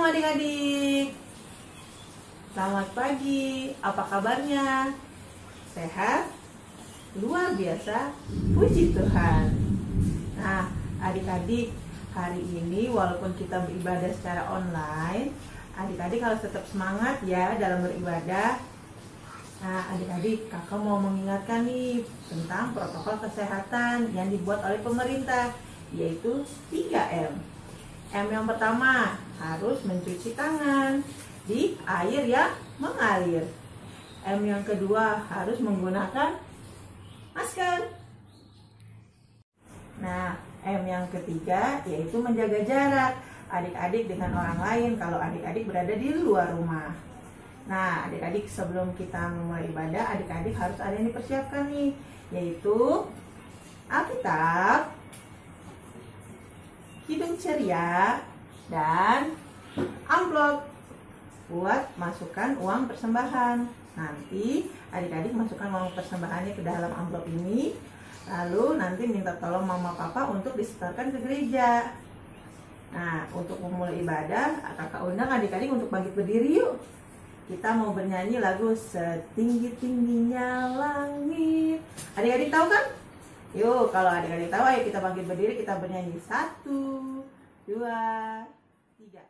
adik-adik. Selamat pagi, apa kabarnya? Sehat? Luar biasa, puji Tuhan. Nah, adik-adik, hari ini walaupun kita beribadah secara online, adik-adik harus tetap semangat ya dalam beribadah. Nah, adik-adik, kakak mau mengingatkan nih tentang protokol kesehatan yang dibuat oleh pemerintah, yaitu 3M. M yang pertama, harus mencuci tangan di air yang mengalir. M yang kedua, harus menggunakan masker. Nah, M yang ketiga yaitu menjaga jarak adik-adik dengan orang lain kalau adik-adik berada di luar rumah. Nah, adik-adik, sebelum kita memulai ibadah, adik-adik harus ada yang dipersiapkan nih, yaitu Alkitab, hidung ceria, dan amplop buat masukkan uang persembahan. Nanti adik-adik masukkan uang persembahannya ke dalam amplop ini, lalu nanti minta tolong mama papa untuk disetorkan ke gereja. Nah, untuk memulai ibadah, kakak undang adik-adik untuk bangkit berdiri yuk. Kita mau bernyanyi lagu Setinggi-tingginya Langit. Adik-adik tahu kan? Yuk, kalau adik-adik tahu, ayo kita bangkit berdiri, kita bernyanyi. 1, 2, 3.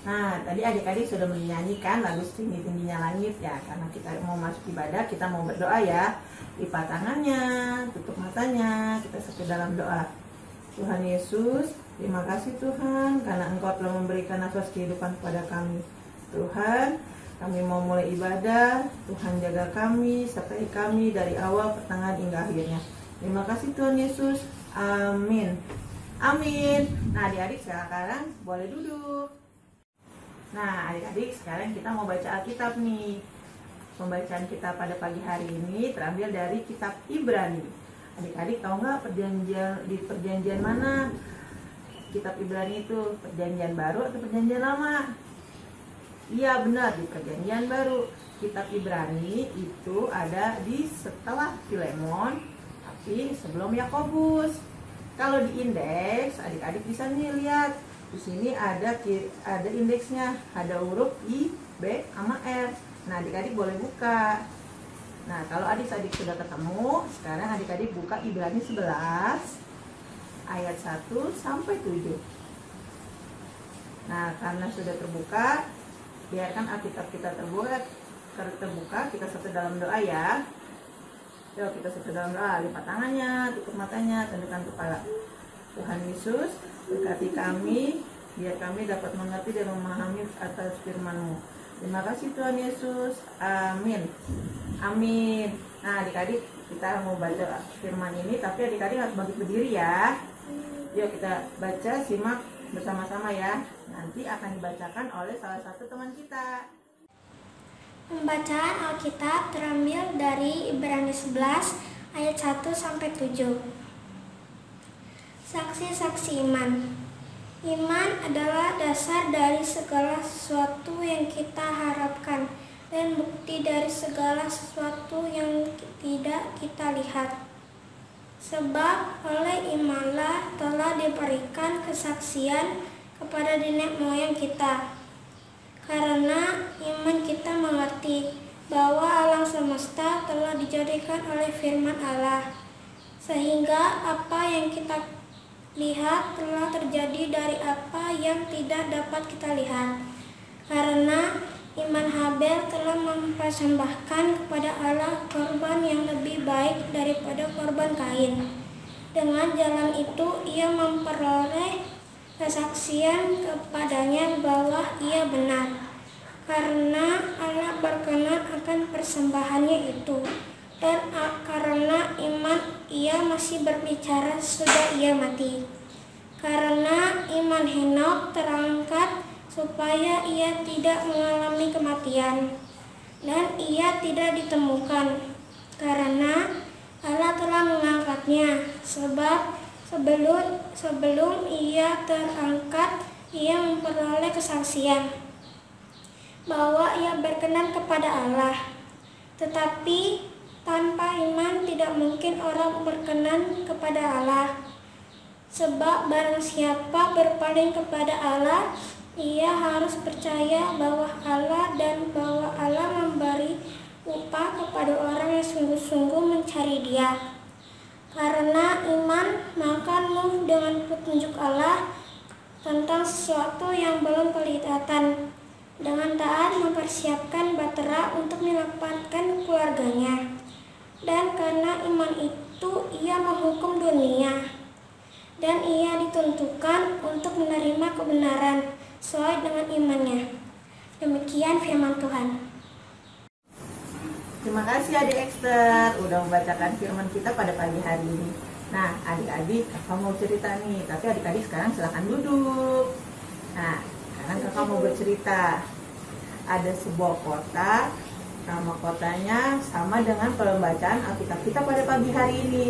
Nah, tadi adik-adik sudah menyanyikan lagu Setinggi-tingginya Langit ya. Karena kita mau masuk ibadah, kita mau berdoa ya. Lipat tangannya, tutup matanya, kita satu dalam doa. Tuhan Yesus, terima kasih Tuhan karena Engkau telah memberikan nafas kehidupan kepada kami. Tuhan, kami mau mulai ibadah. Tuhan jaga kami, sertai kami dari awal, pertengahan hingga akhirnya. Terima kasih Tuhan Yesus. Amin. Amin. Nah, adik-adik sekarang boleh duduk. Nah, adik-adik, sekarang kita mau baca Alkitab nih. Pembacaan kita pada pagi hari ini terambil dari kitab Ibrani. Adik-adik tahu nggak di perjanjian mana kitab Ibrani itu? Perjanjian baru atau perjanjian lama? Iya benar, di perjanjian baru. Kitab Ibrani itu ada di setelah Filemon, tapi sebelum Yakobus. Kalau di indeks, adik-adik bisa nih lihat. Di sini ada indeksnya, ada huruf I, B, sama R. Nah, adik-adik boleh buka. Nah, kalau adik-adik sudah ketemu, sekarang adik-adik buka Ibrani 11 ayat 1 sampai 7. Nah, karena sudah terbuka, biarkan Alkitab kita terbuka, kita satu dalam doa ya. Yuk, kita satu dalam doa, lipat tangannya, tutup matanya, tundukkan kepala. Tuhan Yesus, berkati kami, biar kami dapat mengerti dan memahami atas firman-Mu. Terima kasih Tuhan Yesus. Amin. Amin. Nah, adik-adik, kita mau baca firman ini, tapi adik-adik harus bangkit berdiri ya. Yuk kita baca, simak bersama-sama ya. Nanti akan dibacakan oleh salah satu teman kita. Pembacaan Alkitab terambil dari Ibrani 11 ayat 1 sampai 7. Saksi-saksi iman. Iman adalah dasar dari segala sesuatu yang kita harapkan dan bukti dari segala sesuatu yang tidak kita lihat. Sebab oleh imanlah telah diberikan kesaksian kepada nenek moyang kita. Karena iman kita mengerti bahwa alam semesta telah dijadikan oleh firman Allah, sehingga apa yang kita lihat telah terjadi dari apa yang tidak dapat kita lihat. karena iman Habel telah mempersembahkan kepada Allah korban yang lebih baik daripada korban Kain. Dengan jalan itu ia memperoleh kesaksian kepadanya bahwa ia benar, karena Allah berkenan akan persembahannya itu, dan karena iman ia masih berbicara sudah ia mati. Karena iman Henokh terangkat supaya ia tidak mengalami kematian, dan ia tidak ditemukan, karena Allah telah mengangkatnya. Sebab sebelum ia terangkat, ia memperoleh kesaksian bahwa ia berkenan kepada Allah. Tetapi tanpa iman tidak mungkin orang berkenan kepada Allah. Sebab barang siapa berpaling kepada Allah, ia harus percaya bahwa Allah dan bahwa Allah memberi upah kepada orang yang sungguh-sungguh mencari Dia. Karena iman, maka Nuh dengan petunjuk Allah tentang sesuatu yang belum kelihatan, dengan taat mempersiapkan bahtera untuk menyelamatkan keluarganya. Dan karena iman itu ia menghukum dunia, dan ia ditentukan untuk menerima kebenaran sesuai dengan imannya. Demikian firman Tuhan. Terima kasih adik Ekster udah membacakan firman kita pada pagi hari ini. Nah adik-adik, kakak mau cerita nih, tapi adik-adik sekarang silahkan duduk. Nah sekarang kakak mau bercerita. Ada sebuah kota, nama kotanya sama dengan pembacaan Alkitab kita pada pagi hari ini,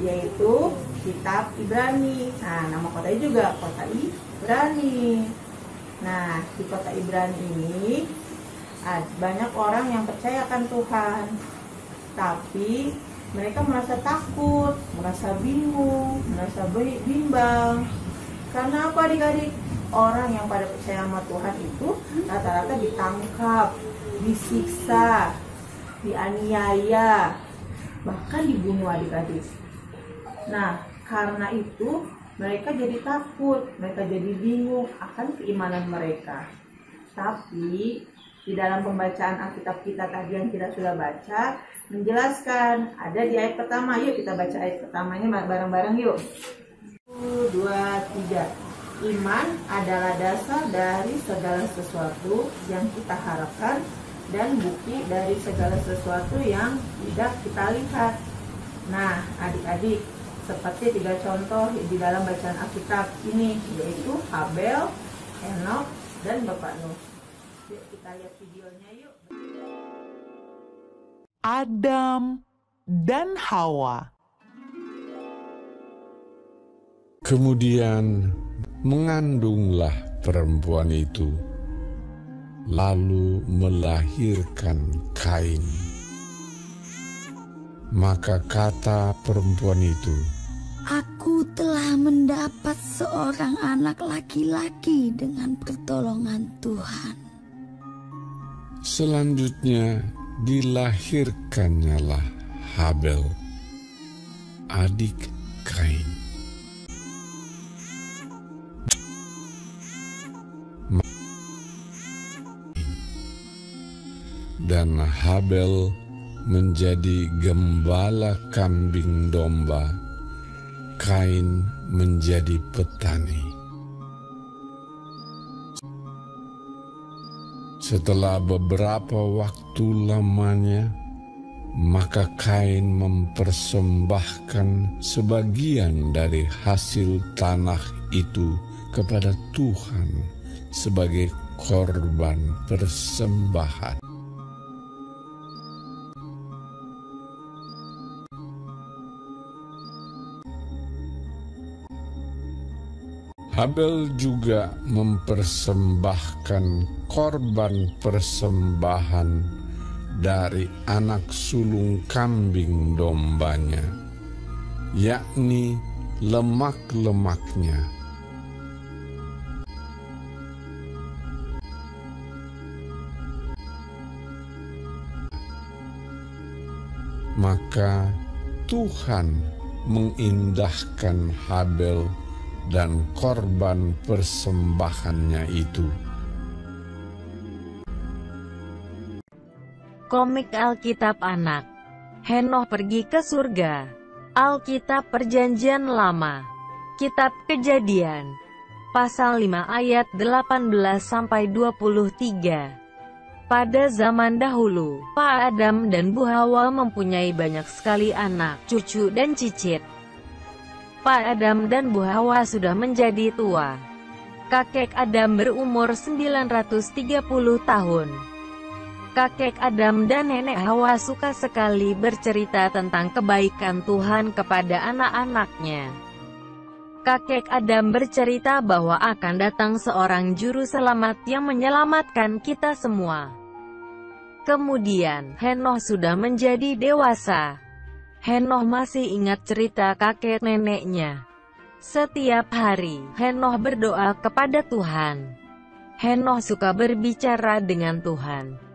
yaitu Kitab Ibrani. Nah nama kotanya juga kota Ibrani. Nah di kota Ibrani ini banyak orang yang percaya akan Tuhan, tapi mereka merasa takut, merasa bingung, merasa bimbang. Karena apa adik-adik? Orang yang pada percaya sama Tuhan itu rata-rata ditangkap, disiksa, dianiaya, bahkan dibunuh adik-adik. Nah karena itu mereka jadi takut, mereka jadi bingung akan keimanan mereka. Tapi di dalam pembacaan Alkitab kita tadi yang kita sudah baca, menjelaskan, ada di ayat pertama. Yuk kita baca ayat pertamanya bareng-bareng yuk. 1, 2, 3. Iman adalah dasar dari segala sesuatu yang kita harapkan dan bukti dari segala sesuatu yang tidak kita lihat. Nah adik-adik, seperti 3 contoh di dalam bacaan Alkitab ini, yaitu Habel, Henokh, dan Bapak Nuh. Yuk kita lihat videonya yuk. Adam dan Hawa. Kemudian mengandunglah perempuan itu, lalu melahirkan Kain. Maka kata perempuan itu, "Aku telah mendapat seorang anak laki-laki dengan pertolongan Tuhan." Selanjutnya dilahirkannyalah Habel, adik Kain. Dan Habel menjadi gembala kambing domba, Kain menjadi petani. Setelah beberapa waktu lamanya, maka Kain mempersembahkan sebagian dari hasil tanah itu kepada Tuhan sebagai korban persembahan. Habel juga mempersembahkan korban persembahan dari anak sulung kambing dombanya, yakni lemak-lemaknya. Maka Tuhan mengindahkan Habel dan korban persembahannya itu, Komik Alkitab Anak. Henoh pergi ke surga. Alkitab Perjanjian Lama. Kitab Kejadian. Pasal 5 ayat 18-23. Pada zaman dahulu, Pak Adam dan Bu Hawa mempunyai banyak sekali anak, cucu dan cicit. Pak Adam dan Bu Hawa sudah menjadi tua. Kakek Adam berumur 930 tahun. Kakek Adam dan nenek Hawa suka sekali bercerita tentang kebaikan Tuhan kepada anak-anaknya. Kakek Adam bercerita bahwa akan datang seorang juru selamat yang menyelamatkan kita semua. Kemudian, Henoh sudah menjadi dewasa. Henoh masih ingat cerita kakek neneknya. Setiap hari, Henoh berdoa kepada Tuhan. Henoh suka berbicara dengan Tuhan.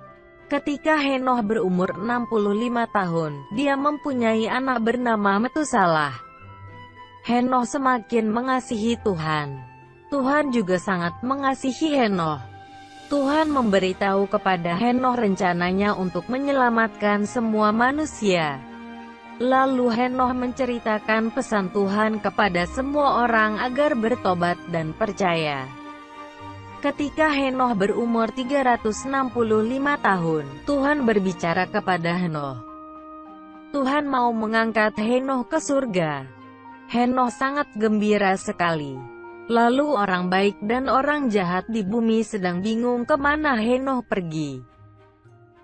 Ketika Henoh berumur 65 tahun, dia mempunyai anak bernama Metusalah. Henoh semakin mengasihi Tuhan. Tuhan juga sangat mengasihi Henoh. Tuhan memberitahu kepada Henoh rencananya untuk menyelamatkan semua manusia. Lalu Henoh menceritakan pesan Tuhan kepada semua orang agar bertobat dan percaya. Ketika Henoh berumur 365 tahun, Tuhan berbicara kepada Henoh. Tuhan mau mengangkat Henoh ke surga. Henoh sangat gembira sekali. Lalu orang baik dan orang jahat di bumi sedang bingung kemana Henoh pergi.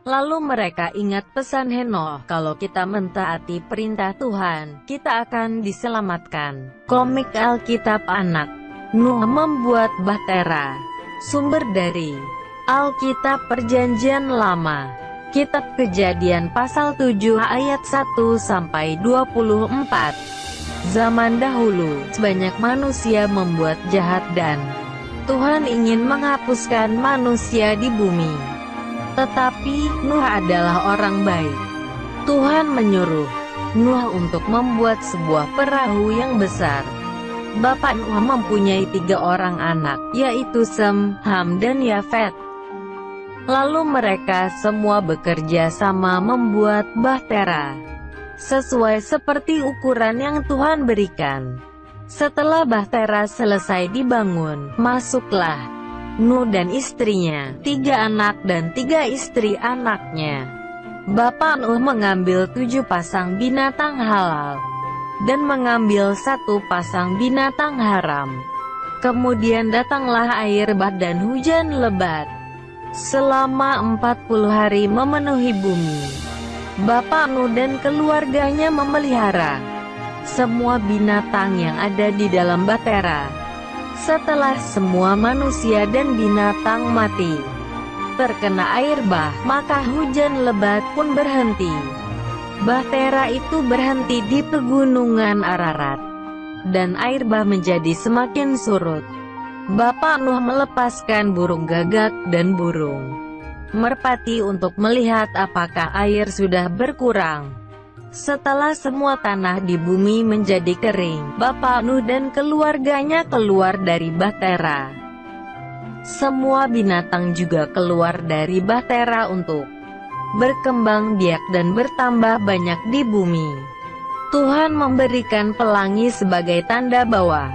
Lalu mereka ingat pesan Henoh, kalau kita mentaati perintah Tuhan, kita akan diselamatkan. Komik Alkitab Anak. Nuh membuat bahtera. Sumber dari Alkitab Perjanjian Lama. Kitab Kejadian pasal 7 ayat 1-24. Zaman dahulu, banyak manusia membuat jahat dan Tuhan ingin menghapuskan manusia di bumi. Tetapi, Nuh adalah orang baik. Tuhan menyuruh Nuh untuk membuat sebuah perahu yang besar. Bapak Nuh mempunyai 3 orang anak, yaitu Sem, Ham dan Yafet. Lalu mereka semua bekerja sama membuat bahtera, sesuai seperti ukuran yang Tuhan berikan. Setelah bahtera selesai dibangun, masuklah Nuh dan istrinya, 3 anak dan 3 istri anaknya. Bapak Nuh mengambil 7 pasang binatang halal, dan mengambil 1 pasang binatang haram. Kemudian datanglah air bah dan hujan lebat, selama 40 hari memenuhi bumi. Bapak Nuh dan keluarganya memelihara semua binatang yang ada di dalam bahtera. Setelah semua manusia dan binatang mati, terkena air bah, maka hujan lebat pun berhenti. Bahtera itu berhenti di pegunungan Ararat, dan air bah menjadi semakin surut. Bapak Nuh melepaskan burung gagak dan burung merpati untuk melihat apakah air sudah berkurang. Setelah semua tanah di bumi menjadi kering, Bapak Nuh dan keluarganya keluar dari bahtera. Semua binatang juga keluar dari bahtera untuk berkembang biak dan bertambah banyak di bumi. Tuhan memberikan pelangi sebagai tanda bahwa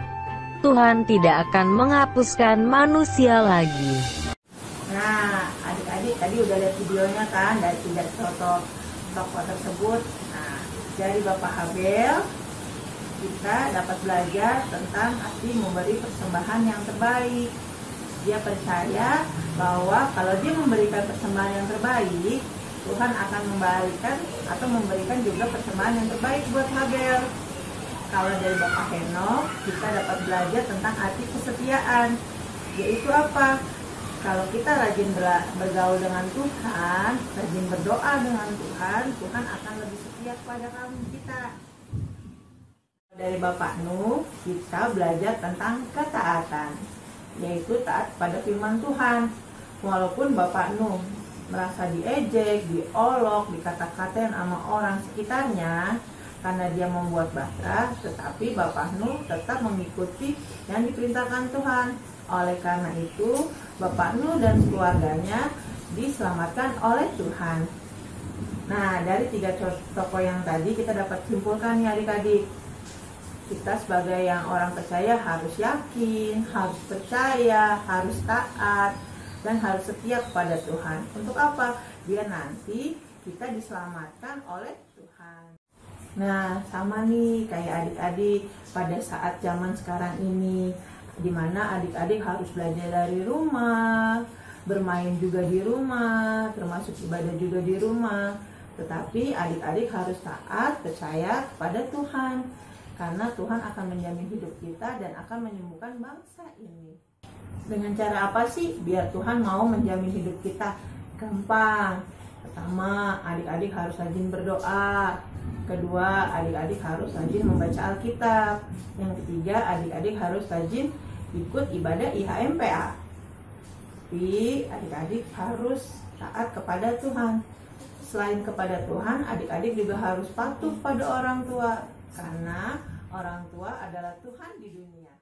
Tuhan tidak akan menghapuskan manusia lagi. Nah, adik-adik tadi udah lihat videonya kan, dari 3 tokoh tersebut. Nah, dari Bapak Habel kita dapat belajar tentang arti memberi persembahan yang terbaik. Dia percaya bahwa kalau dia memberikan persembahan yang terbaik, Tuhan akan memberikan atau memberikan juga persembahan yang terbaik buat Habel. Kalau dari Bapak Henoh, kita dapat belajar tentang arti kesetiaan, yaitu apa? Kalau kita rajin bergaul dengan Tuhan, rajin berdoa dengan Tuhan, Tuhan akan lebih setia kepada kita. Dari Bapak Nuh, kita belajar tentang ketaatan, yaitu taat pada firman Tuhan. Walaupun Bapak Nuh merasa diejek, diolok, dikata-katain sama orang sekitarnya karena dia membuat bahtera, tetapi Bapak Nuh tetap mengikuti yang diperintahkan Tuhan. Oleh karena itu, Bapak Nuh dan keluarganya diselamatkan oleh Tuhan. Nah, dari 3 tokoh yang tadi kita dapat simpulkan nih adik-adik. Kita sebagai yang orang percaya harus yakin, harus percaya, harus taat, dan harus setia kepada Tuhan. Untuk apa? Biar nanti kita diselamatkan oleh Tuhan. Nah, sama nih kayak adik-adik pada saat zaman sekarang ini, di mana adik-adik harus belajar dari rumah, bermain juga di rumah, termasuk ibadah juga di rumah. Tetapi adik-adik harus taat, percaya kepada Tuhan. Karena Tuhan akan menjamin hidup kita dan akan menyembuhkan bangsa ini. Dengan cara apa sih biar Tuhan mau menjamin hidup kita? Gampang. Pertama, adik-adik harus rajin berdoa. Kedua, adik-adik harus rajin membaca Alkitab. Yang ketiga, adik-adik harus rajin ikut ibadah IHMPA. Tapi adik-adik harus taat kepada Tuhan. Selain kepada Tuhan, adik-adik juga harus patuh pada orang tua. Karena orang tua adalah Tuhan di dunia.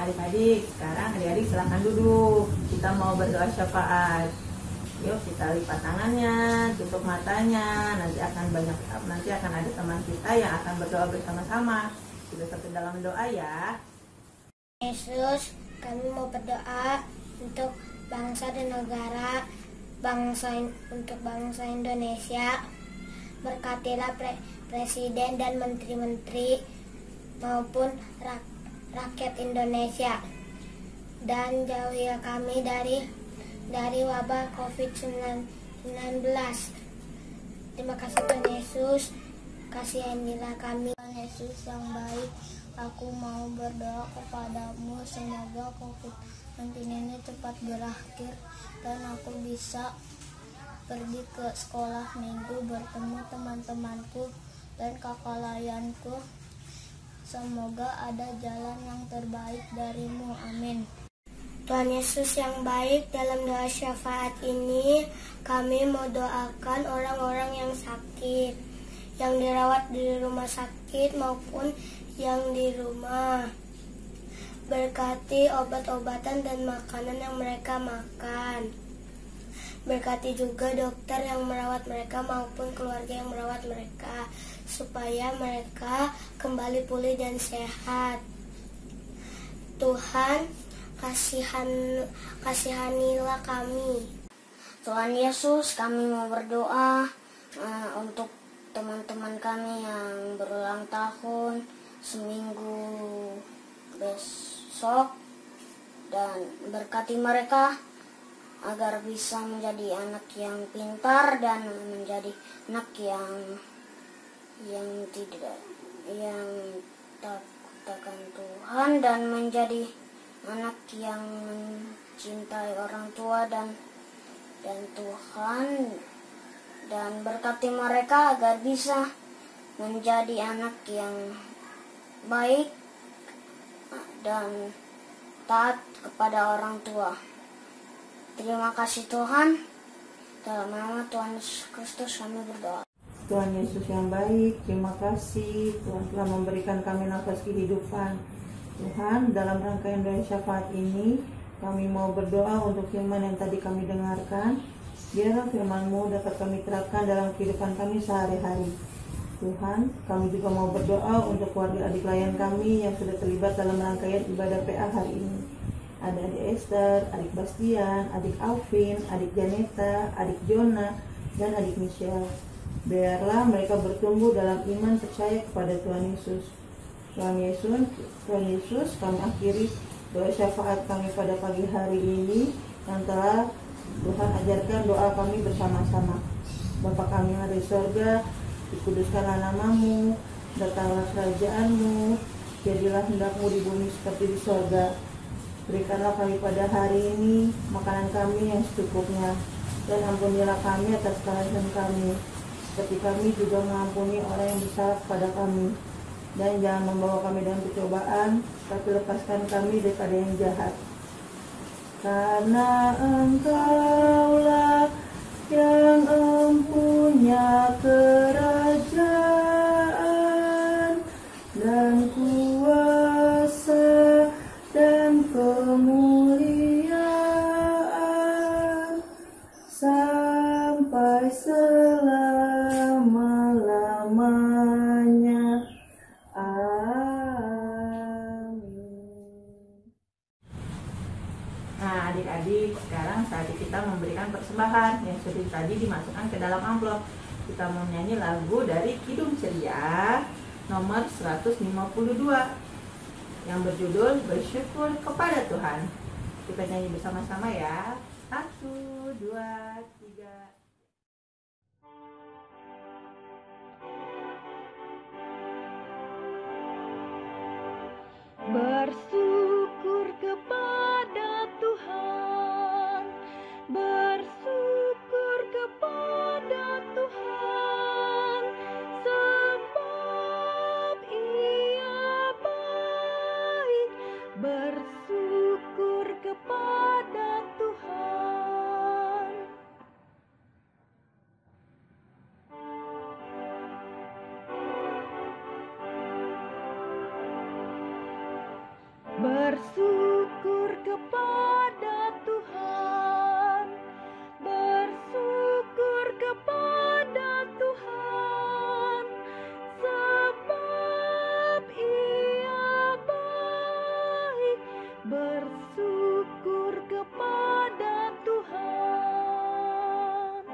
Adik-adik, sekarang adik-adik silahkan duduk. Kita mau berdoa syafaat. Yuk kita lipat tangannya, tutup matanya. Nanti akan ada teman kita yang akan berdoa bersama-sama. Kita satu dalam doa ya. Yesus, kami mau berdoa untuk bangsa dan negara, untuk bangsa Indonesia. Berkatilah presiden dan menteri-menteri maupun rakyat Indonesia, dan jauhilah kami dari wabah COVID-19. Terima kasih Tuhan Yesus, kasihanilah kami. Tuhan Yesus yang baik, aku mau berdoa kepadamu semoga COVID-19 ini cepat berakhir dan aku bisa pergi ke sekolah minggu, bertemu teman-temanku dan kakak layanku. Semoga ada jalan yang terbaik darimu. Amin. Tuhan Yesus yang baik, dalam doa syafaat ini kami mau doakan orang-orang yang sakit, yang dirawat di rumah sakit maupun yang di rumah. Berkati obat-obatan dan makanan yang mereka makan. Berkati juga dokter yang merawat mereka maupun keluarga yang merawat mereka, supaya mereka kembali pulih dan sehat. Tuhan, kasihanilah kami. Tuhan Yesus, kami mau berdoa untuk teman-teman kami yang berulang tahun seminggu besok, dan berkati mereka agar bisa menjadi anak yang pintar dan menjadi anak yang takut akan Tuhan, dan menjadi anak yang mencintai orang tua dan Tuhan, dan berkati mereka agar bisa menjadi anak yang baik dan taat kepada orang tua. Terima kasih Tuhan, dalam nama Tuhan Yesus Kristus kami berdoa. Tuhan Yesus yang baik, terima kasih Tuhan telah memberikan kami nafas kehidupan. Tuhan, dalam rangkaian doa syafaat ini kami mau berdoa untuk firman yang tadi kami dengarkan. Biarlah firman-Mu dapat kami terapkan dalam kehidupan kami sehari-hari. Tuhan, kami juga mau berdoa untuk keluarga adik klien kami yang sudah terlibat dalam rangkaian ibadah PA hari ini. Ada adik Esther, adik Bastian, adik Alvin, adik Janeta, adik Jona, dan adik Michelle. Biarlah mereka bertumbuh dalam iman percaya kepada Tuhan Yesus. Tuhan Yesus, kami akhiri doa syafaat kami pada pagi hari ini yang telah Tuhan ajarkan doa kami bersama-sama. Bapa kami yang ada di sorga, dikuduskanlah namamu, datanglah kerajaanmu, jadilah hendakmu di bumi seperti di sorga. Berikanlah kami pada hari ini makanan kami yang secukupnya, dan ampunilah kami atas kesalahan kami, seperti kami juga mengampuni orang yang bersalah kepada kami. Dan jangan membawa kami dalam pencobaan, tapi lepaskan kami daripada yang jahat. Karena Engkaulah yang empunya kerajaan dan kuasa dan kemuliaan sampai selama-lamanya. Amin. Nah, adik-adik, sekarang saatnya kita memberikan persembahan yang sudah tadi dimasukkan ke dalam amplop. Kita mau nyanyi lagu dari Kidung Ceria nomor 152 yang berjudul Bersyukur Kepada Tuhan. Kita nyanyi bersama-sama ya. 1, 2, 3. Bersyukur kepada Tuhan, bersyukur kepada Tuhan, sebab Ia baik. Bersyukur kepada Tuhan. Bersyukur kepada Tuhan, bersyukur kepada Tuhan, sebab Ia baik. Bersyukur kepada Tuhan.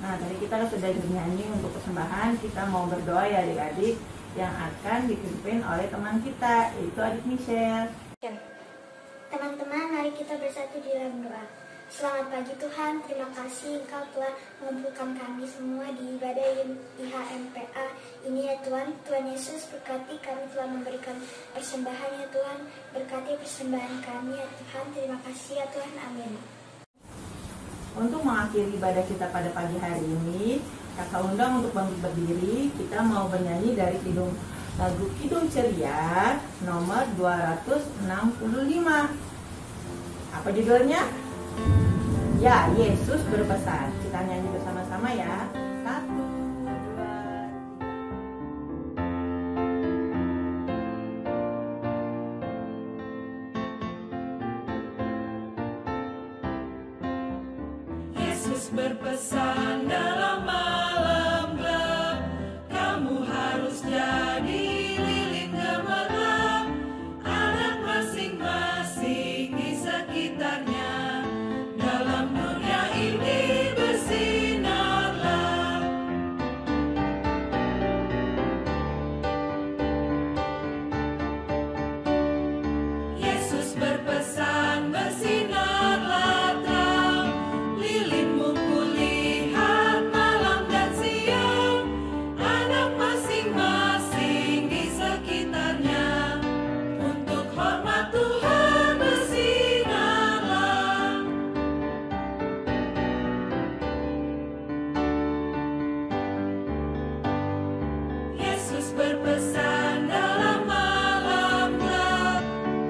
Nah, tadi kita sudah bernyanyi untuk persembahan. Kita mau berdoa ya adik-adik, yang akan dipimpin oleh teman kita, yaitu adik Michelle. Teman-teman, mari kita bersatu di dalam doa. Selamat pagi Tuhan, terima kasih Engkau telah mengumpulkan kami semua di ibadah IHMPA ini ya Tuhan. Tuhan Yesus, berkati kami telah memberikan persembahan ya Tuhan. Berkati persembahan kami ya Tuhan, terima kasih ya Tuhan, amin. Untuk mengakhiri ibadah kita pada pagi hari ini, kakak undang untuk berdiri. Kita mau bernyanyi dari lagu Kidung Ceria nomor 265. Apa judulnya? Ya, Yesus berpesan. Kita nyanyi bersama-sama ya. 1, 2, 3. Yesus berpesan dalam malam gelap, kamu harus jadi lilin gemerlap, anak masing-masing di sekitarnya, dalam dunia ini bersinarlah. Yesus berpesan bersinarlah terang, lilinmu kulihat malam dan siang, anak masing-masing di sekitarnya, untuk hormat Tuhan bersinarlah. Yesus berpesan dalam malam gelap,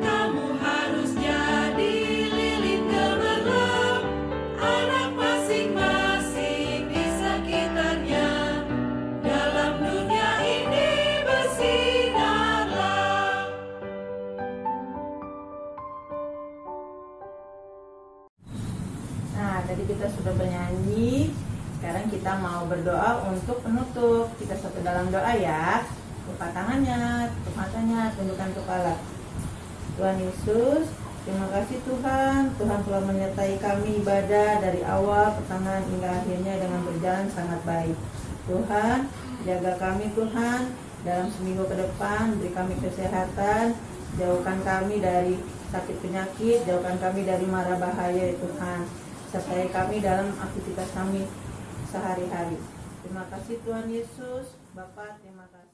kamu harus jadi lilin gemerlap, anak masing-masing di sekitarnya, dalam dunia ini bersinarlah. Nah, tadi kita sudah bernyanyi Sekarang kita mau berdoa untuk penutup. Kita satu dalam doa ya. Buka tangannya, tutup matanya, tundukkan kepala. Tuhan Yesus, terima kasih Tuhan. Tuhan telah menyertai kami ibadah dari awal, pertengahan hingga akhirnya dengan berjalan sangat baik. Tuhan, jaga kami Tuhan dalam seminggu ke depan, beri kami kesehatan, jauhkan kami dari sakit penyakit, jauhkan kami dari mara bahaya ya Tuhan. Sertai kami dalam aktivitas kami sehari-hari. Terima kasih Tuhan Yesus, Bapa, terima kasih.